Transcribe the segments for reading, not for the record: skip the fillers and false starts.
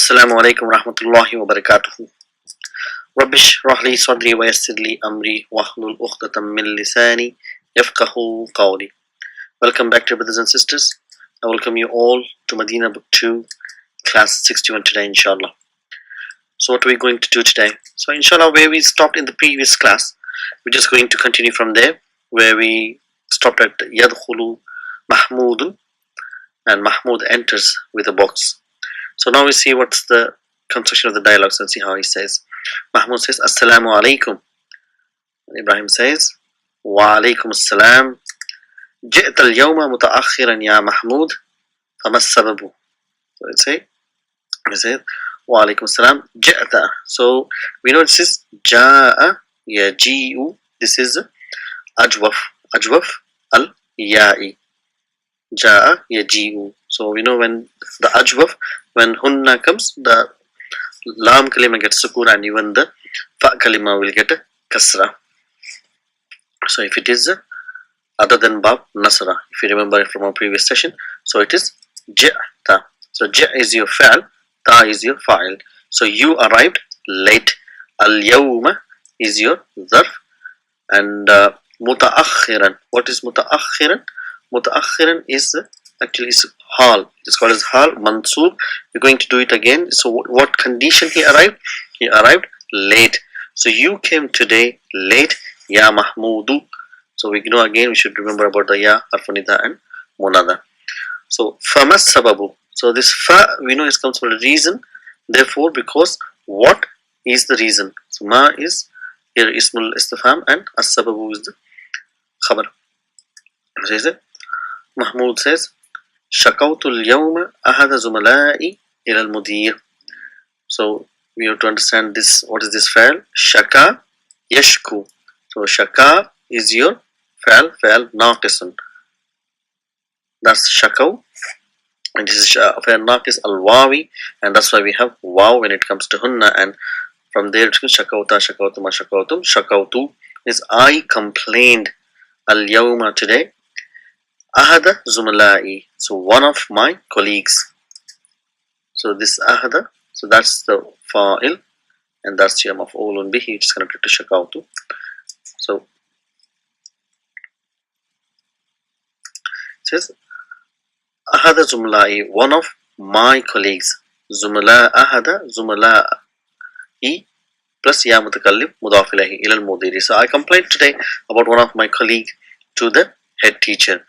Assalamu alaikum warahmatullahi wabarakatuh. Rabbish rahli sadri wa yassirli amri wahlul uqdatam min lisani yafqahu qawli. Welcome back to brothers and sisters. I welcome you all to Medina Book 2, class 61 today, inshallah. So what are we going to do today? So inshallah, where we stopped in the previous class, we're just going to continue from there, where we stopped at Yadkhulu Mahmudun, and Mahmud enters with a box. So now we see what's the construction of the dialogues and see how he says. Mahmud says, Assalamu alaikum. Ibrahim says, Wa alaikum assalam. جئت اليوم متأخرا يا محمود فما السبب? So it says, Wa alaikum assalam. جئت. So we know this is جاء يجيء. This is أجوف al-ya'i. جاء يجيء. So we know when the ajwaf, when hunna comes, the lam kalima gets sukun and even the fa kalima will get a kasra. So if it is other than bab nasra, if you remember it from our previous session, so it is ja'ta. So ja is your fa'al, ta is your fa'il. So you arrived late. Al-yawma is your dharf, and muta'akhiran. What is muta'akhiran? Muta'akhiran is actually is hal. It's called as hal mansub. We're going to do it again. So what condition he arrived? He arrived late. So you came today late, ya mahmudu. So we know again, we should remember about the ya, harfunida and munada. So famas sababu. So this fa, we know it comes from a reason. Therefore, because what is the reason? So ma is here ismul istifham and as sababu is the khabar. Says it. Mahmud says, شكوت اليوم أحد زملائي إلى المدير. So we have to understand this. What is this fa'al? Shaka yashku. So shaka is your fa'al naqisun. That's shakaw. And this is fa'al naqis al-wawi. And that's why we have waw when it comes to hunna. And from there to shakawta, shakawtuma, shakawtum. Shakawtu is I complained al-yawma today. Ahada Zumalai, so one of my colleagues. So this ahada, so that's the fa'il, and that's your maf'ulun bihi, it's connected to shakawtu. So it says ahada Zumalai, one of my colleagues. Zumala ahada Zumalai plus ya mutakallim mudaf ilayhi ila al-mudiri. So I complained today about one of my colleague to the head teacher.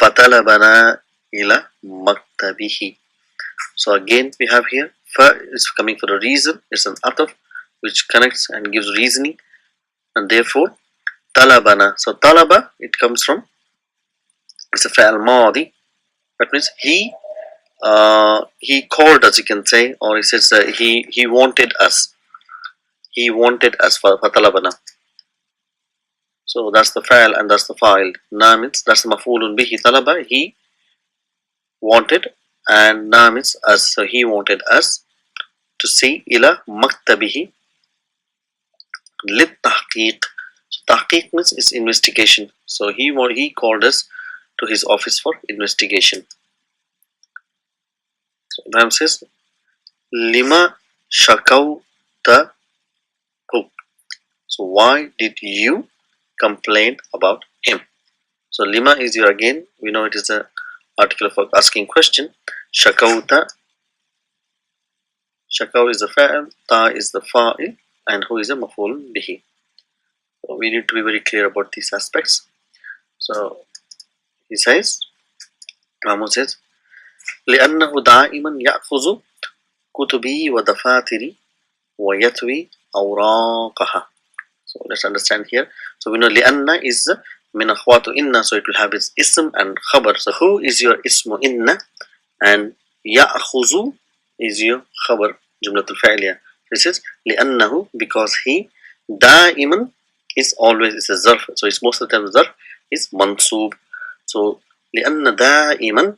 فَطَلَبَنَا إِلَى مَكْتَبِهِ. So again we have here fa is coming for a reason. It's an ataf which connects and gives reasoning, and therefore talabana. So talaba, it comes from, it's a fa'al madi. That means he called us, you can say, or he says he wanted us. He wanted us for talabana. So that's the fa'al and that's the fa'il. Na means that's the maf'ulun bihi. Talaba, he wanted, and na means us. So he wanted us to see ila maktabihi lit tahqiq. So tahqiq means is investigation. So he called us to his office for investigation. So Ibrahim says, lima shakawta hu. So why did you complain about him? So lima is your, again we know it is the article for asking question. Shakauta, shakaw is the fa'il, ta is the fa'il, and who is the maf'ul bihi. So we need to be very clear about these aspects. So he says, Mahmud says, لأنه دائما يأخذ كتبي ودفاتري ويتوي أوراقها. So let's understand here. So we know li'anna is min akhwatu inna, so it will have its ism and khabar. So who is your ismu inna, and ya'khuzu is your khabar, jumlatul fa'liya. This is li'annahu, because he, da'iman is always, is a zarf. So it's most of the time zarf is mansub. So li'anna da'iman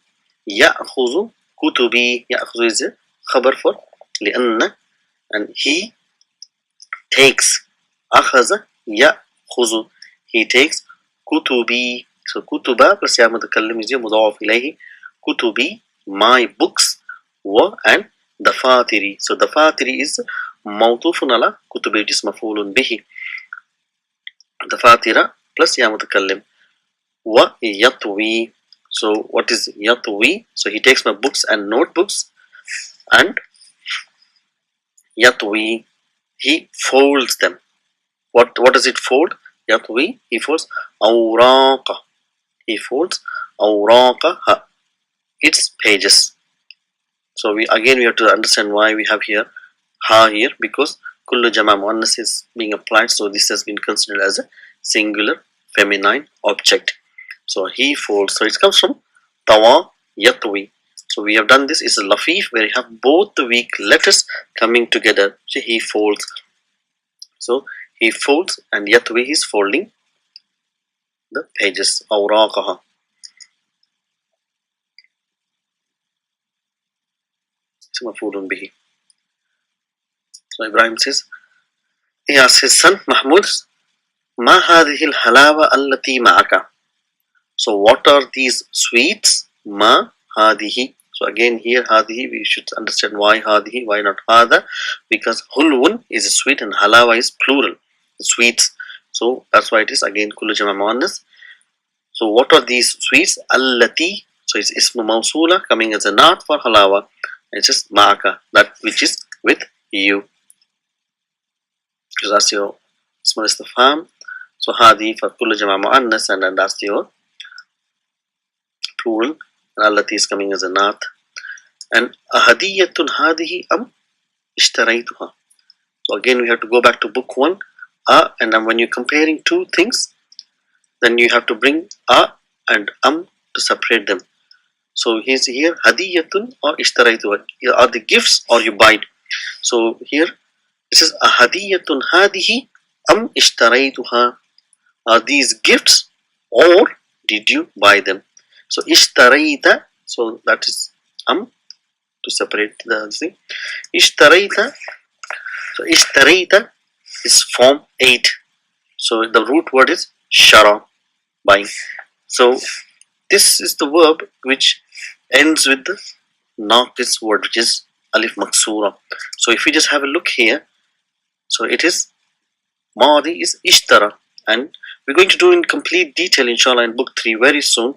ya'khuzu kutubi. Ya'khuzu is a khabar for li'anna, and he takes. Akhaza ya'khuzu, he takes kutubi. So kutuba plus ya mutakallim is your mudaf ilayhi. Kutubi, my books, wa, and dafatiri. So dafatiri is mawtufun ala kutubi, it is maf'ulun bihi. Dafatira plus ya mutakallim. Wa yatwi. So what is yatwi? So he takes my books and notebooks, and yatwi, he folds them. What does it fold? Yatwi, he folds awraqa. He folds awraqa, its pages. So we have to understand why we have here ha here, because kullu jama muannas is being applied, so this has been considered as a singular feminine object. So he folds, so it comes from tawa yatwi. So we have done this is a lafif where you have both the weak letters coming together. So he folds. So he folds, and yatwi is folding the pages. Awraqaha. Maf'ulun bihi. So Ibrahim says, he asks his son Mahmud, Ma hadhihi al-halawa allati ma'aka. So what are these sweets? Ma hadihi. So again here hadihi, we should understand why hadihi, why not hada, because hulwun is a sweet and halawa is plural, sweets. So that's why it is again kullu jama muannas. So what are these sweets? Allati. So it's ismu mawsula coming as a naat for halawa. It's just ma'aka, that which is with you. Because that's your ismul istifham. So hadi for kullu jama muannas, and then that's your plural, and allati is coming as a naat. And ahadiyatun hadihi am ishtaraytuha. So again we have to go back to book 1, and then when you're comparing two things, then you have to bring and to separate them. So here's here hadiyatun or ishtaraytuha, are the gifts or you buy it. So here it says ahadiyatun hadihi am ishtaraytuha, are these gifts or did you buy them? So ishtarayta, so that is to separate the thing. Ishtarayta, so ishtarayta is form 8. So the root word is shara, buying. So this is the verb which ends with the naqis word, which is alif maksura. So if we just have a look here, so it is Madi is ishtara, and we're going to do in complete detail inshallah in book 3 very soon,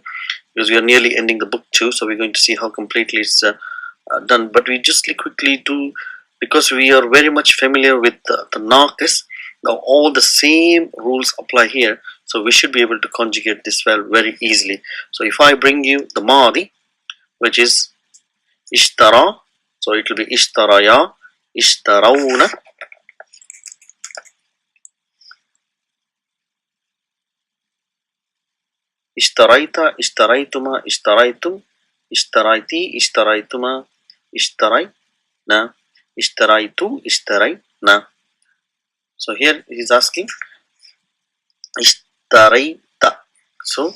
because we are nearly ending the book 2, so we're going to see how completely it's done. But we just quickly do, because we are very much familiar with the naqis, now all the same rules apply here, so we should be able to conjugate this very easily. So if I bring you the Madi, which is ishtara, so it will be ishtaraya, ishtarawna, ishtarayta, ishtaraytuma, ishtaraytum, ishtarayti, ishtaraytuma, ishtarayna, ishtaraytu, ishtarayna. So here he is asking ishtarayta. So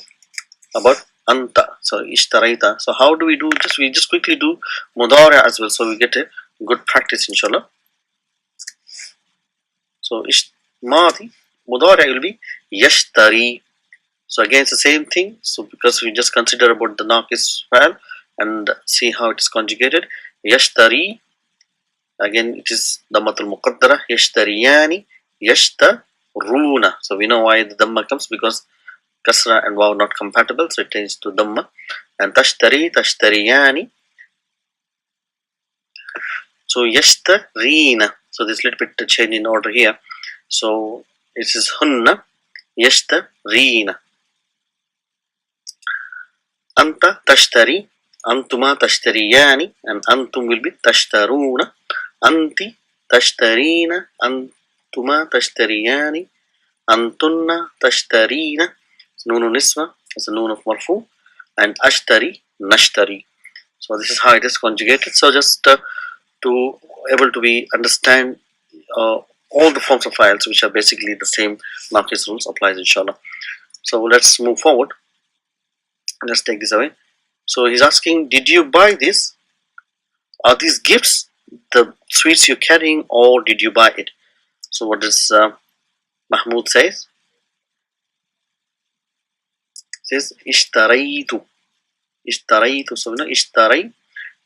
about anta. So ishtarayta. So how do we do? We just quickly do mudari as well, so we get a good practice inshallah. So madi mudari will be yashtari. So again it's the same thing. So because we just consider about the naqis file and see how it is conjugated. Yashtari. Again it is dammatul muqaddara. Yashtariyani, yashtaruna. So we know why the dhamma comes, because kasra and waw not compatible, so it changes to dhamma. And tashtari, tashtariyani. So yashtarina. So this little bit change in order here. So it is hunna, yashtarina. Anta tashtari, antuma tashtariyani, and antum will be tashtaruna. Anti tashtarina, antuma tashtariyani, antunna tashtarina. Noon niswa is a noon of marfu, and ashtari, nashtari. So this is how it is conjugated. So just to able to be understand all the forms of files, which are basically the same naqis rules applies inshallah. So let's move forward. Let's take this away. So he's asking, did you buy this? Are these gifts the sweets you're carrying, or did you buy it? So what does Mahmoud says? Says ishtaraytu. Ishtaraytu. So ishtaray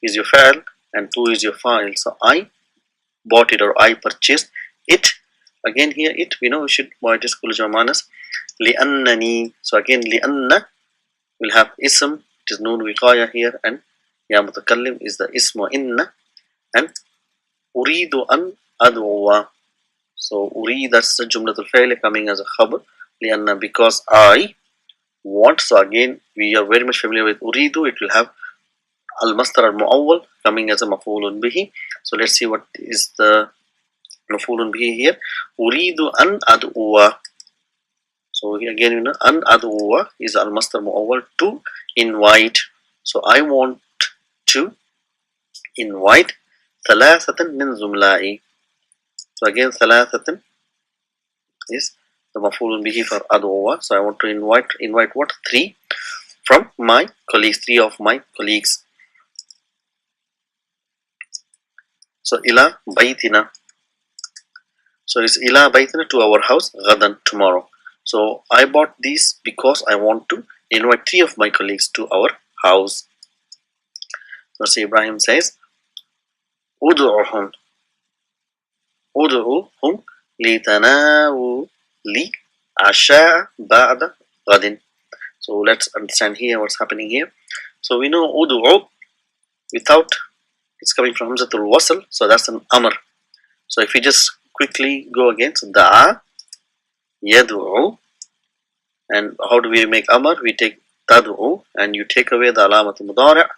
is your fa'al, and tu is your fa'il. So I bought it or I purchased it. Again here it, we know we should write this kullu jamanas li'annani. So again li'anna will have ism, it is noon wiqaya here, and ya mutakallim is the ismu inna, and uridu an adwa. So uri, that's the jumlatul fi'l coming as a khabar li'anna, because I want. So again we are very much familiar with uridu, it will have al masdar al muawwal coming as a maf'ulun bihi. So let's see what is the maf'ulun bihi here. Uridu an adwa. So here again, you know, an adwa is al masdar muawwal, to invite. So I want to invite thalathatan min zumla'i. So again thalathatan is the maf'ulun bihi for adwa. So I want to invite what? 3 from my colleagues, 3 of my colleagues. So ila baytina. So it's ila baytina, to our house, ghadan, tomorrow. So I bought these because I want to invite 3 of my colleagues to our house. So Ibrahim says, Udu'uhum. Udu'uhum litanawuli asha ba'da ghadin. So let's understand here what's happening here. So we know udu'u, without, it's coming from hamzatul wasl, so that's an amr. So if we just quickly go again, so da'a, yadu'u, and how do we make amr? We take tad'u, and you take away the alamatul mudari',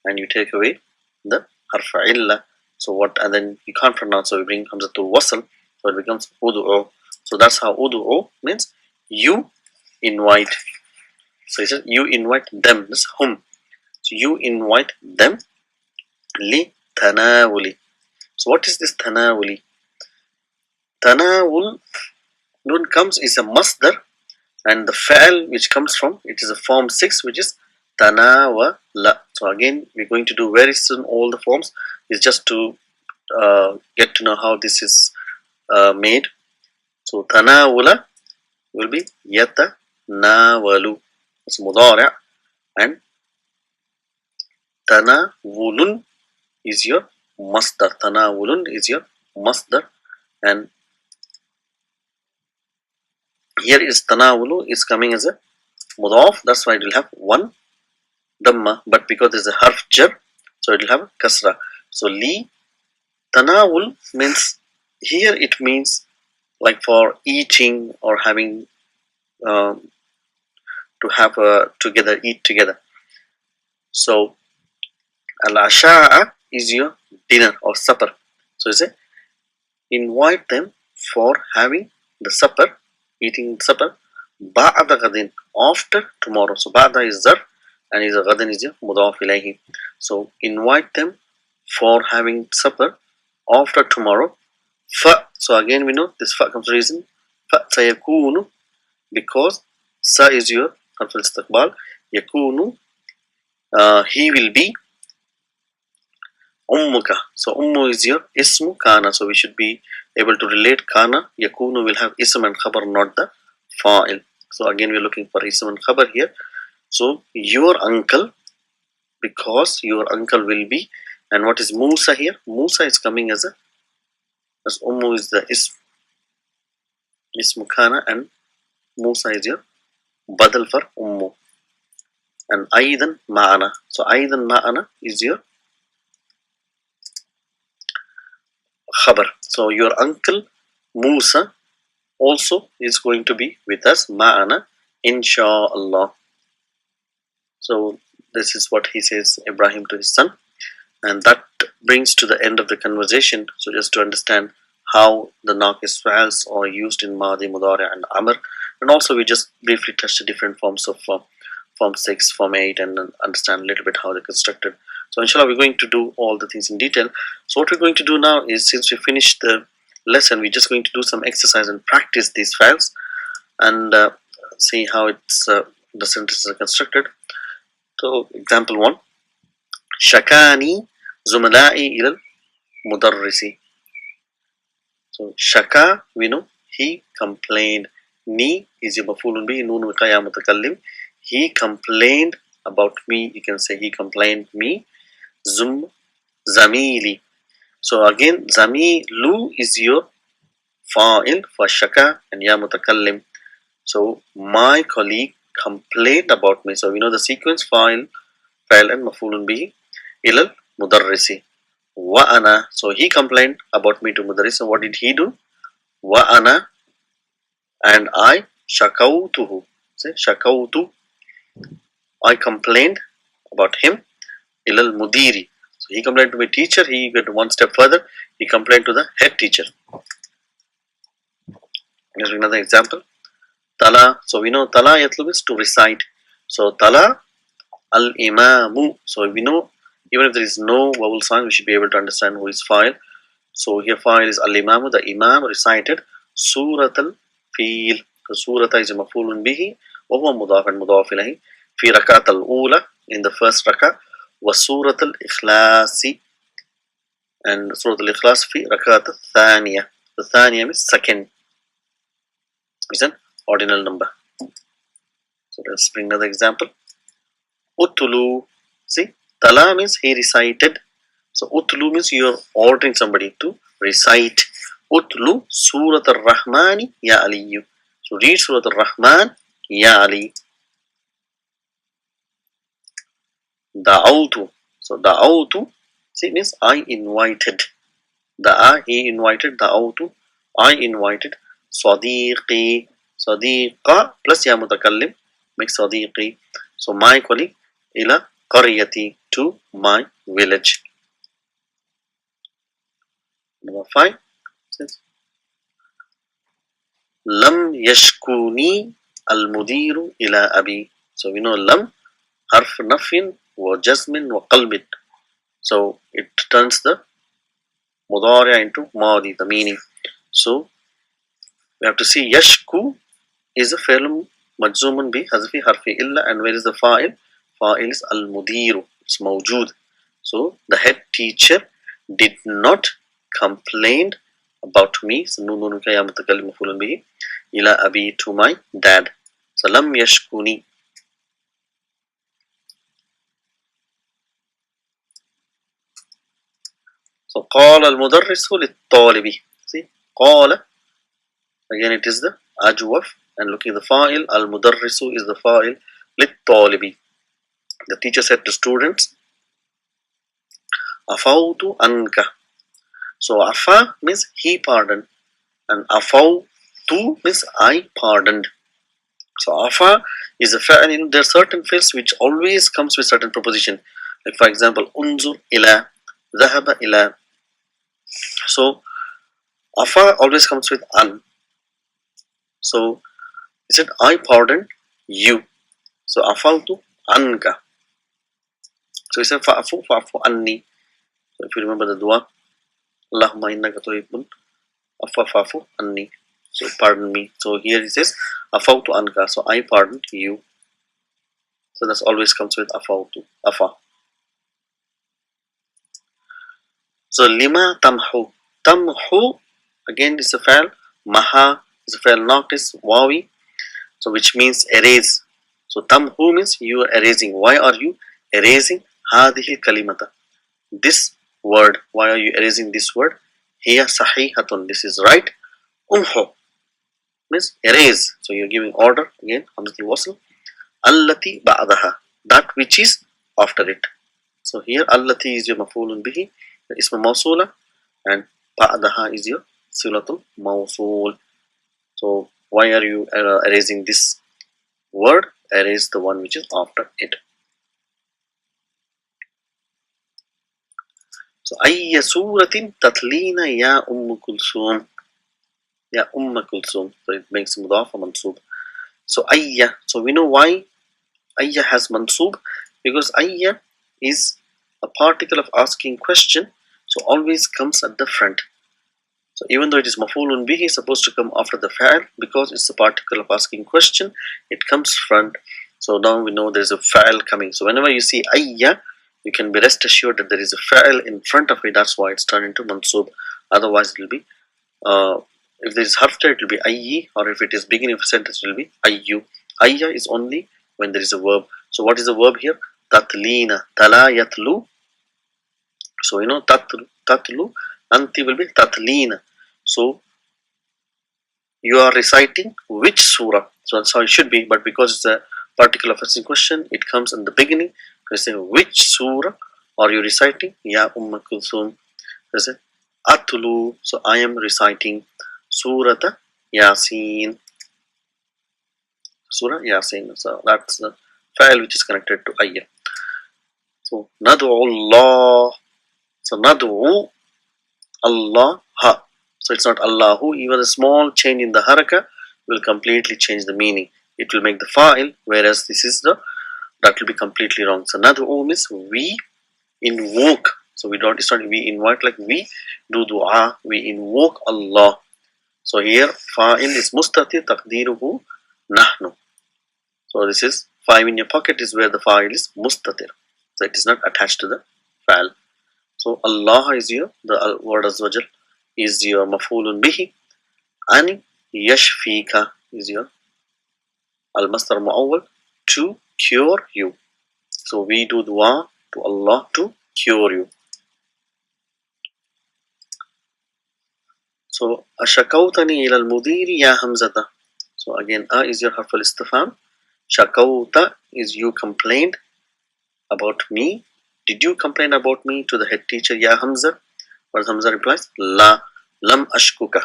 and you take away the harfa illa. So what, and then you can't pronounce, so we bring hamzatul wasl, so it becomes udu'u. So that's how udu'u means you invite. So he says you invite them, this whom. So you invite them li tanawuli. So what is this tanawuli? Tanawul, when comes, is a masdar, and the fa'al which comes from it is a form 6, which is tanawala. So again we're going to do very soon all the forms, is just to get to know how this is made. So tanawula will be yatanawalu, it's mudari', and tanawulun is your masdar. Tanawulun is your masdar, and here is tanawulu is coming as a mudaf, that's why it will have 1 dhamma, but because there's a harf jar, so it will have a kasra. So li tanawul means, here it means like for eating or having to have together, eat together. So al-asha'a is your dinner or supper. So you say invite them for having the supper, eating supper, ba'da ghadin, after tomorrow. So ba'da is zar, and is a ghadin is your mudaf ilayhi. So invite them for having supper after tomorrow. Fa, so again we know this fa comes reason. Fa sayakunu, because sa is your harf al-istiqbal, yakunu, he will be ummuka. So ummu is your ismu kana, so we should be able to relate kana. Yakunu will have ism and khabar, not the fa'il. So again we're looking for ism and khabar here. So your uncle, because your uncle will be, and what is Musa here? Musa is coming as ummu is the ismu kana, and Musa is your badal for ummu, and aidan ma'ana. So aidan ma'ana is your khabar. So your uncle Musa also is going to be with us, ma'ana, insha'Allah. So this is what he says, Ibrahim, to his son, and that brings to the end of the conversation. So just to understand how the naqis fi'als are used in Madi, Mudari, and Amr, and also we just briefly touched the different forms of form 6, form 8, and understand a little bit how they're constructed. So inshallah we're going to do all the things in detail. So what we're going to do now is, since we finished the lesson, we're just going to do some exercise and practice these files, and see how it's the sentences are constructed. So example 1, Shakani Zumala'i ilal mudarrisi. So shaka, we know, he complained. Ni is your maf'ulun bihi, noon wiqaya mutakallim. He complained about me, you can say he complained me. zamili. So again, zamilu is your fa'il for shaka and ya mutakallim. So my colleague complained about me. So we know the sequence fa'il and mafulun bihi ilal mudarrisi. Wa ana. So he complained about me to mudarris. So what did he do? Wa ana, and I shakautuhu. Say shakautu. I complained about him ilal mudiri. So he complained to my teacher. He went one step further. He complained to the head teacher. Here's another example. Tala. So we know tala yatlu is to recite. So tala al imamu. So we know even if there is no vowel sound, we should be able to understand who is fa'il. So here fa'il is al imamu. The imam recited surat al fil. So surata is mafulun bihi. وهو مضاف مضاف إليه في ركعة الأولى in the first rak'ah وسورة الإخلاص and سورة الإخلاص في ركعة الثانية. The ثانية means second, is an ordinal number. So let's bring another example. Utulu. See, tala means he recited. So utulu means you are ordering somebody to recite. Utlu Surat al-Rahmani ya Aliyu. So read Surat al-Rahman ya Ali. Da'autu. So da'autu, see, means I invited. Da'a, he invited. Da'autu, I invited. Sadiqi. Sadiqa plus ya mutakallim makes sadiqi. So my colleague ila qaryati, to my village. Number 5. Lam yashkuni al mudiru ila abi. So we know lam harf nafin wa jazmin wa qalbin. So it turns the mudari into madi, the meaning. So we have to see yashku is a fi'l majzumun bi hazfi harfi illa, and where is the fa'il? Fa'il is al mudiru. It's mawjood. So the head teacher did not complain about me. So nun ka ya mutakallim maf'ulun bihi ila abi, to my dad. So lam yashkuni. So قال المدرس للطالب. See, قال, again it is the ajwaf, and looking at the fa'il, al mudarrisu is the fa'il, للطالب. The teacher said to students, afautu anka. So afa means he pardoned, and afautu means I pardoned. So afa is a fa'il. There are certain fi'ls which always comes with certain preposition. Like for example, unzur ila, dhahaba ila. So afa always comes with an. So he said, I pardon you. So afautu anka. So he said, fa'afu anni. So if you remember the dua, Allahumma innaka tuhibbul afwa fa'fu anni. So pardon me. So here he says, afautu anka. So I pardon you. So that always comes with afautu, afa. So lima tamhu. Tamhu again is a fa'il. Maha is a fa'il naqis, wawi. So which means erase. So tamhu means you are erasing. Why are you erasing hadhihi kalimata? This word. Why are you erasing this word? Hiya sahihatun. This is right. Umhu means erase. So you're giving order again. Hamzatul wasl. Allati ba'daha. That which is after it. So here allati is your maf'ulun bihi, isma mawsula, and ba'daha is your silatul mawsul. So why are you erasing this word? Erase the one which is after it. So ayya suratin tatlina ya kulsum. Ya kulsum. So it makes mudaf mansub. So ayya. So we know why ayya has mansub, because ayya is a particle of asking question, so always comes at the front. So even though it is maf'ulun bihi, is supposed to come after the fa'il, because it's a particle of asking question, it comes front. So now we know there is a fa'il coming. So whenever you see ayya, you can be rest assured that there is a fa'il in front of it. That's why it's turned into mansub. Otherwise, it will be if there is harfta, it will be ayyi, or if it is beginning of a sentence, it will be ayyu. Ayya is only when there is a verb. So what is the verb here? Tatlina. Tala yatlu. So tatlu, anti will be tatlina. So you are reciting which surah. So that's how it should be. But because it's a particular fasting question, it comes in the beginning. You say which surah are you reciting? Ya Kulthum. You say atlu. So I am reciting Surah Yasin. Surah Yasin. So that's the file which is connected to ayah. So Nadu Allah. So Nadu Allah ha. So it's not Allahu. Even a small change in the haraka will completely change the meaning. It will make the fa'il, whereas this is that will be completely wrong. So Nadu means we invoke. So we don't, it's not we invite, like we do dua, we invoke Allah. So here fa'il is mustatir taqdiruhu nahnu. So this is 5 in your pocket is where the fa'il is mustatir. So it is not attached to the fa'il. So Allah is your, the word azwajal is your maf'ulun bihi, and yashfika is your al-masdar mu'awwal, to cure you. So we do dua to Allah to cure you. So ashakautani ila al-mudiri ya hamzata. So again is your harf al-istifham. Shakauta is you complained about me. Did you complain about me to the head teacher ya Hamza? But Hamza replies la lam ashkuka.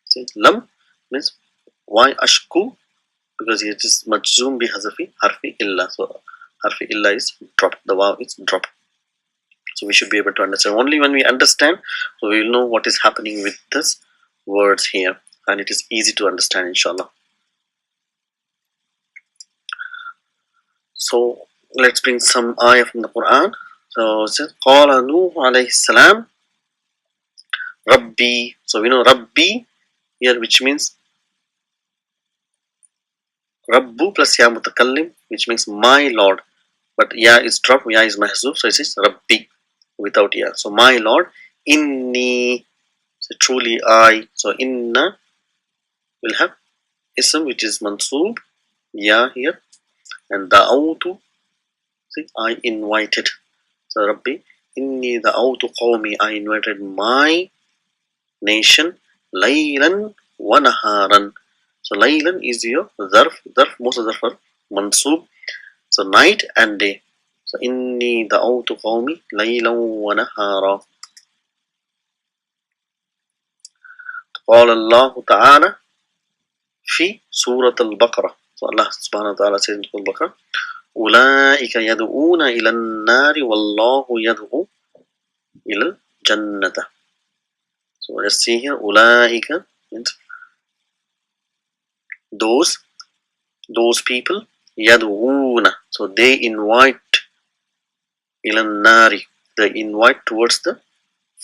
See, lam means why ashku? Because it is majzoom bi hazafi harfi illa. So harfi illa is dropped. The waw is dropped. So we should be able to understand. Only when we understand, so we will know what is happening with this words here, and it is easy to understand, inshallah. So let's bring some ayah from the Quran. So it says Qala Nuh alayhi salam Rabbi. So we know Rabbi here, which means Rabbu plus ya mutakallim, which means my Lord. But ya is dropped, ya is mahzuf, so it is Rabbi without ya. So my Lord, inni, so truly I. So inna will have ism which is mansoob, ya here, and da'awtu, see, I invited. So Rabbi, inni da'awtu qawmi, I invited my nation, laylan wa naharan. So laylan is your zarf, most of the zarf are mansoob. So night and day. So inni da'awtu qawmi laylan wa nahara. قال الله تعالى في سورة البقرة. So Allah subhanahu wa ta'ala says in Surah Al-Baqarah, أولئك يدعون إلى النار والله يدعو إلى الجنة. So let's see here, أولئك means those people, يدعون, so they invite, إلى النار, they invite towards the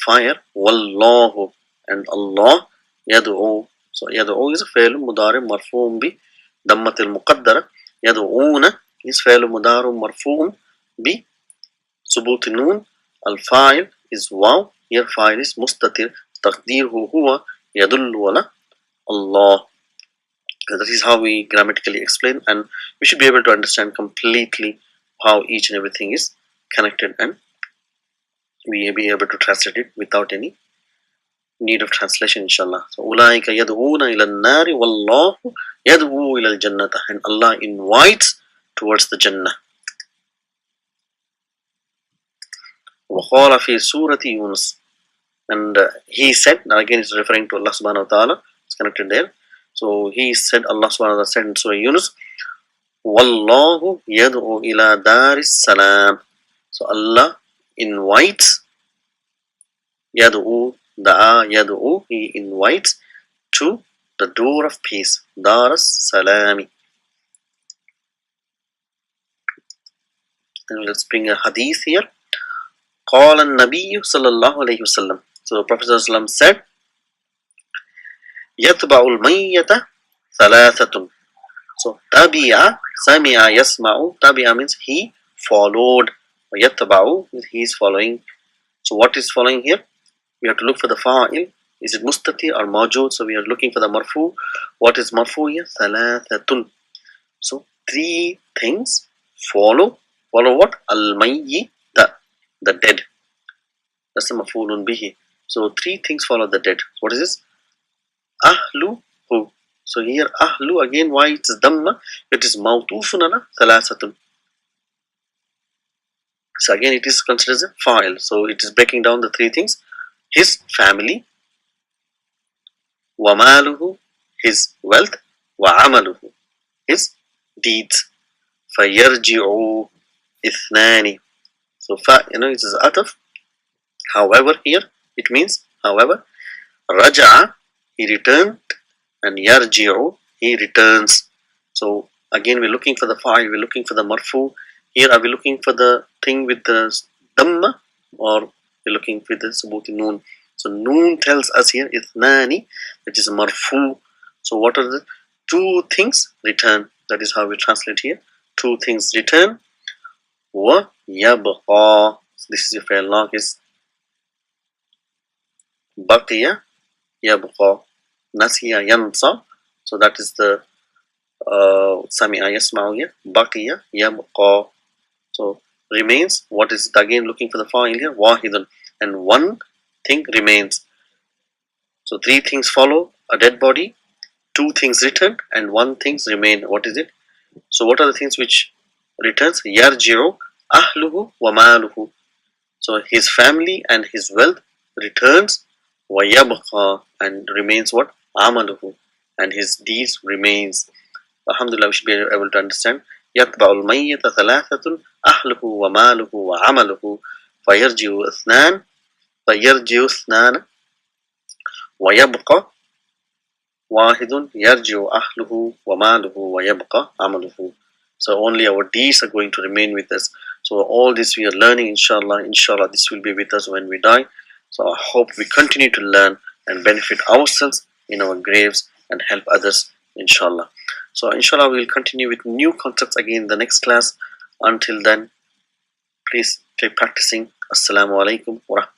fire, والله, and Allah, يدعو. So يدعو is فعل مضارع مرفوع بضمة المقدرة. يدعون is فعل مضارع مرفوع بثبوت النون. الفاعل is واو. Here فاعل is مستتر تقديره هو يدل على Allah. That is how we grammatically explain, and we should be able to understand completely how each and everything is connected, and we will be able to translate it without any need of translation, inshallah. So ulaika yad'una ila an-nari wallahu yad'u ila al-jannah, and Allah invites towards the Jannah. وقال في سورة يونس, and he said, now again it's referring to Allah subhanahu wa ta'ala, it's connected there. So he said, Allah subhanahu wa ta'ala said in Surah Yunus, Wallahu yad'u ila daris salam. So Allah invites, yad'u, da'a yad'u, he invites to the door of peace, daras salami. And let's bring a hadith here. قال النبي صلى الله عليه وسلم. So Prophet ﷺ said, يتبع الميت ثلاثة. So tabi'a, sami'a, yasma'u. Tabi'a means he followed. Yatba'u means he is following. So what is following here? We have to look for the fa'il. Is it mustati or mawjood? So we are looking for the marfu. What is marfu here? Thalathatun. So 3 things follow. Follow what? Al-mayyita, the dead. That's the maf'ulun bihi. So three things follow the dead. What is this? Ahlu who. So here ahlu again, why it's dhamma? It is mawtufun ala thalathatun. So again it is considered as a fa'il. So it is breaking down the three things. His family, wa maluhu, his wealth, wa amaluhu, his deeds. فَيَرْجِعُوا إِثْنَانِ. So fa, it is ataf. However, here it means however. Raja'a, he returned, and yarji'u, he returns. So again we're looking for the fa'il, we're looking for the marfu. Here are we looking for the thing with the dhamma, or we're looking for the subuti noon. So noon tells us here ithnani, that is marfu. So what are the two things return? That is how we translate here. Two things return. Wa yabqa. This is your fair long is baqiya yabqa. Nasiya yansa. So that is the sami'a yasma'u here. Baqiya yabqa. So remains. What is it again looking for the fa'il here? Wahidun. And one thing remains. So three things follow a dead body, two things return, and one things remain. What is it? So what are the things which returns? Yarji'u ahluhu wa maluhu. So his family and his wealth returns. Wa yabqa, and remains what? Amaluhu, and his deeds remains. Alhamdulillah, we should be able to understand. يتبع الميت ثلاثة أهله وماله وعمله فيرجع اثنان ويبقى واحد يرجع أهله وماله ويبقى عمله. So only our deeds are going to remain with us. So all this we are learning, inshallah. Inshallah, this will be with us when we die. So I hope we continue to learn and benefit ourselves in our graves and help others, inshallah. So inshallah we will continue with new concepts again in the next class. Until then, please keep practicing. Assalamu alaikum wa rahmatullahi.